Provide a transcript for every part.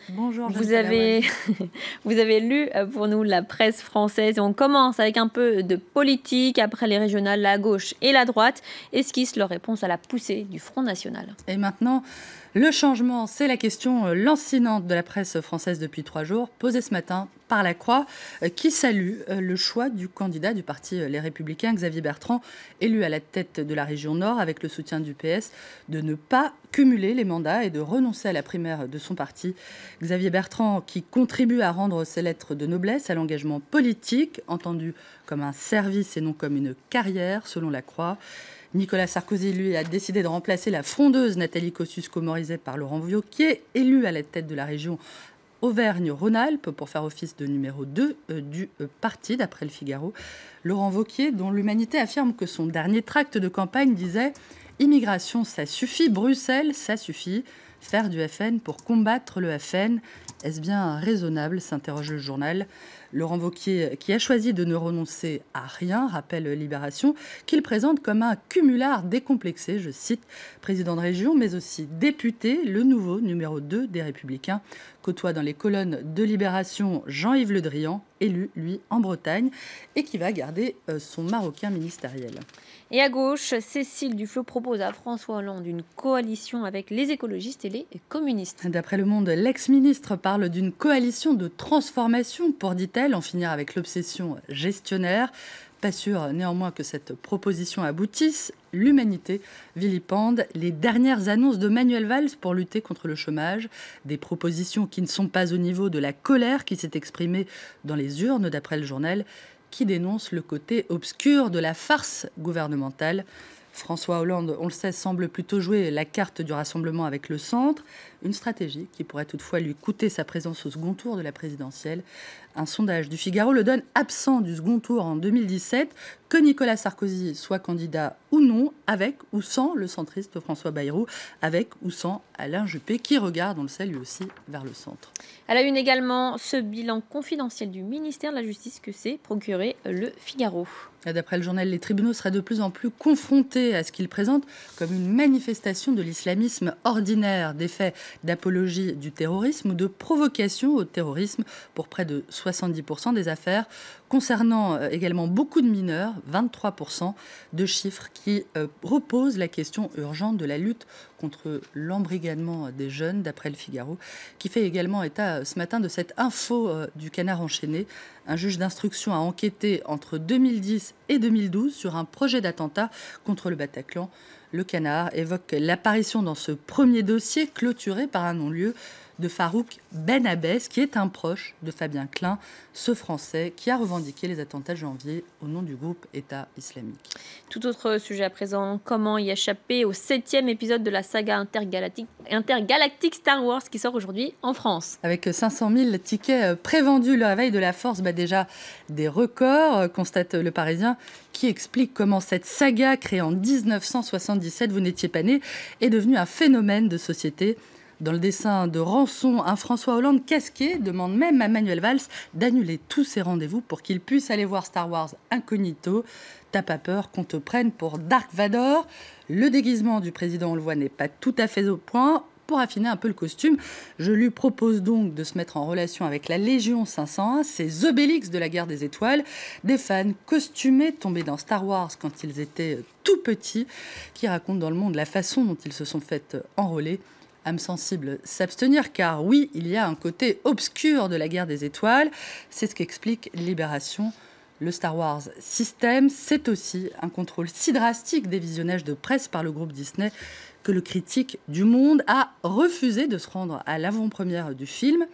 Bonjour, Vous avez lu pour nous la presse française. Et on commence avec un peu de politique. Après les régionales, la gauche et la droite esquissent leur réponse à la poussée du Front National. Et maintenant, le changement, c'est la question lancinante de la presse française depuis 3 jours, posée ce matin par La Croix, qui salue le choix du candidat du parti Les Républicains, Xavier Bertrand, élu à la tête de la région Nord avec le soutien du PS, de ne pas cumuler les mandats et de renoncer à la primaire de son parti. Xavier Bertrand, qui contribue à rendre ses lettres de noblesse à l'engagement politique, entendu comme un service et non comme une carrière, selon La Croix. Nicolas Sarkozy, lui, a décidé de remplacer la frondeuse Nathalie Kosciusko-Morizet par Laurent Wauquiez, élu à la tête de la région Auvergne-Rhône-Alpes pour faire office de numéro 2 du parti, d'après le Figaro. Laurent Wauquiez, dont l'Humanité affirme que son dernier tract de campagne disait « Immigration, ça suffit, Bruxelles, ça suffit. Faire du FN pour combattre le FN, est-ce bien raisonnable ?» s'interroge le journal. Laurent Wauquiez, qui a choisi de ne renoncer à rien, rappelle Libération, qu'il présente comme un cumulard décomplexé, je cite, président de région, mais aussi député, le nouveau numéro 2 des Républicains, côtoie dans les colonnes de Libération Jean-Yves Le Drian, élu, lui, en Bretagne, et qui va garder son marocain ministériel. Et à gauche, Cécile Duflot propose à François Hollande une coalition avec les écologistes et les communistes. D'après Le Monde, l'ex-ministre parle d'une coalition de transformation pour, dit-elle, en finir avec l'obsession gestionnaire. Pas sûr néanmoins que cette proposition aboutisse. L'Humanité vilipende les dernières annonces de Manuel Valls pour lutter contre le chômage. Des propositions qui ne sont pas au niveau de la colère qui s'est exprimée dans les urnes, d'après le journal, qui dénonce le côté obscur de la farce gouvernementale. François Hollande, on le sait, semble plutôt jouer la carte du rassemblement avec le centre, une stratégie qui pourrait toutefois lui coûter sa présence au second tour de la présidentielle. Un sondage du Figaro le donne absent du second tour en 2017, que Nicolas Sarkozy soit candidat ou non, avec ou sans le centriste François Bayrou, avec ou sans Alain Juppé, qui regarde, on le sait lui aussi, vers le centre. À la une également, ce bilan confidentiel du ministère de la Justice que s'est procuré le Figaro. D'après le journal, les tribunaux seraient de plus en plus confrontés à ce qu'ils présentent comme une manifestation de l'islamisme ordinaire, des faits d'apologie du terrorisme ou de provocation au terrorisme pour près de 70% des affaires, concernant également beaucoup de mineurs, 23%, de chiffres qui reposent la question urgente de la lutte contre l'embrigadement des jeunes, d'après le Figaro, qui fait également état ce matin de cette info du Canard enchaîné. Un juge d'instruction a enquêté entre 2010 et 2012 sur un projet d'attentat contre le Bataclan. Le Canard évoque l'apparition dans ce premier dossier clôturé par un non-lieu de Farouk Ben Abbès, qui est un proche de Fabien Klein, ce Français qui a revendiqué les attentats de janvier au nom du groupe État islamique. Tout autre sujet à présent, comment y échapper au 7e épisode de la saga intergalactique Star Wars qui sort aujourd'hui en France. Avec 500 000 tickets prévendus, la veille de la Force bat déjà des records, constate Le Parisien, qui explique comment cette saga créée en 1977, vous n'étiez pas né, est devenue un phénomène de société. Dans le dessin de Rançon, un François Hollande casqué demande même à Manuel Valls d'annuler tous ses rendez-vous pour qu'il puisse aller voir Star Wars incognito. T'as pas peur qu'on te prenne pour Dark Vador. Le déguisement du président, on le voit, n'est pas tout à fait au point. Pour affiner un peu le costume, je lui propose donc de se mettre en relation avec la Légion 501, ces Obélix de la guerre des étoiles, des fans costumés tombés dans Star Wars quand ils étaient tout petits, qui racontent dans Le Monde la façon dont ils se sont fait enrôler. Âme sensible, s'abstenir, car oui, il y a un côté obscur de la guerre des étoiles. C'est ce qu'explique Libération. Le Star Wars System, c'est aussi un contrôle si drastique des visionnages de presse par le groupe Disney que le critique du Monde a refusé de se rendre à l'avant-première du film.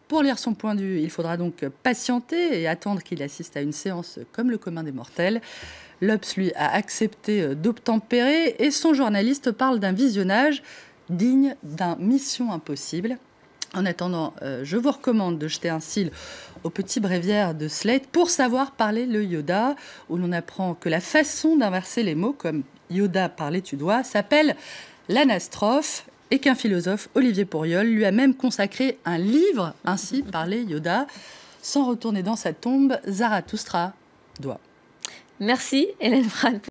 Pour lire son point de vue, il faudra donc patienter et attendre qu'il assiste à une séance comme le commun des mortels. L'Obs, lui, a accepté d'obtempérer et son journaliste parle d'un visionnage digne d'un Mission Impossible. En attendant, je vous recommande de jeter un cil au petit bréviaire de Slate pour savoir parler le Yoda, où l'on apprend que la façon d'inverser les mots, comme Yoda parlait tu dois, s'appelle l'anastrophe, et qu'un philosophe, Olivier Pourriol, lui a même consacré un livre, Ainsi parlait Yoda. Sans retourner dans sa tombe, Zarathustra doit. Merci Hélène Frane.